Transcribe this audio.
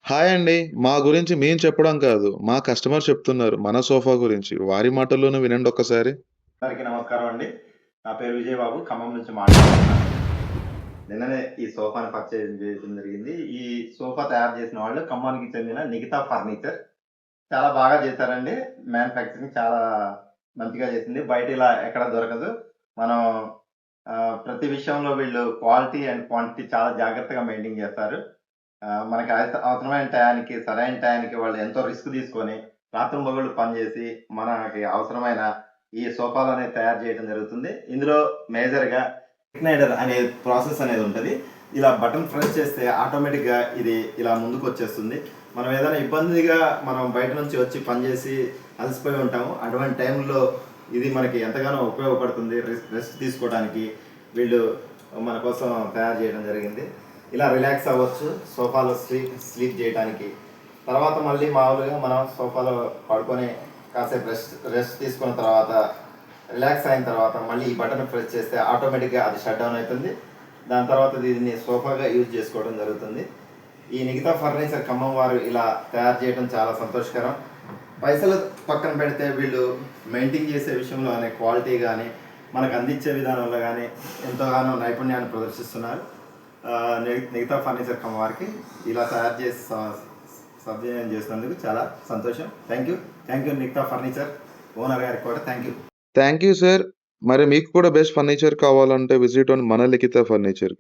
Hi అండి. మా గురించి మేము చెప్పడం కాదు. మా కస్టమర్ చెప్తున్నారు మన సోఫా గురించి. వారి మాటల్లోనే వినండి ఒక్కసారి. అందరికీ నమస్కారం అండి. నా పేరు విజయ్ బాబు. ఖమ్మం నుంచి మాట్లాడుతున్నాను. నిన్ననే ఈ సోఫాని పర్చేజ్ చేయడం జరిగింది. ఈ సోఫా తయారు చేసిన వాళ్ళు ఖమ్మానికి చెందిన నిఖితా ఫర్నిచర్. చాలా బాగా చేశారండి. మ్యానుఫ్యాక్చరింగ్ చాలా మంచిగా చేసింది. బయట ఇలా ఎక్కడ దొరకదు. మనం ప్రతి విషయంలో వీళ్ళు క్వాలిటీ అండ్ క్వాంటిటీ చాలా జాగ్రత్తగా మెయింటైన్ చేస్తారు. మనకి అవసరమైన టయానికి, సరైన టయానికి వాళ్ళు ఎంతో రిస్క్ తీసుకొని రాత్రింబగళ్ళు పనిచేసి మనకి అవసరమైన ఈ సోఫాలనేవి తయారు చేయడం జరుగుతుంది. ఇందులో మేజర్‌గా రిక్లైనర్ అనే ప్రాసెస్ అనేది ఉంటది. ఇలా బటన్ ప్రెస్ చేస్తే ఆటోమేటిక్‌గా ఇది ఇలా ముందుకొచ్చేస్తుంది. మనం ఏదైనా ఇబ్బందిగా మనం బయట నుంచి వచ్చి పనిచేసి అలసిపోయి ఉంటాము. అటువంటి టైంలో ఇది మనకి ఎంతగానో ఉపయోగపడుతుంది. రెస్ట్ తీసుకోవడానికి వీళ్ళు మన కోసం తయారు చేయడం జరిగింది. ఇలా రిలాక్స్ అవ్వచ్చు సోఫాలో స్లీప్ చేయడానికి. తర్వాత మళ్ళీ మామూలుగా మనం సోఫాలో పడుకొని కాసేపు రెస్ట్ తీసుకున్న తర్వాత రిలాక్స్ అయిన తర్వాత మళ్ళీ ఈ బటన్ ప్రెస్ చేస్తే ఆటోమేటిక్గా అది షట్ డౌన్ అవుతుంది. దాని తర్వాత దీన్ని సోఫాగా యూజ్ చేసుకోవడం జరుగుతుంది. ఈ నిఖితా ఫర్నిచర్ ఖమ్మం వారు ఇలా తయారు చేయడం చాలా సంతోషకరం. పైసలు పక్కన పెడితే వీళ్ళు మెయింటైన్ చేసే విషయంలో అనే క్వాలిటీ కానీ మనకు అందించే విధానంలో కానీ ఎంతగానో నైపుణ్యాన్ని ప్రదర్శిస్తున్నారు. నిఖితా ఫర్నిచర్ ఖమ్మం వారికి ఇలా తయారు చేసి సద్వినియోగం చేసినందుకు చాలా సంతోషం. Thank you Nikhita furniture owner గారికి కూడా thank you. Thank you sir. మరి మీకు కూడా బెస్ట్ ఫర్నిచర్ కావాలంటే విజిట్ ఆన్ మన లిఖిత ఫర్నిచర్.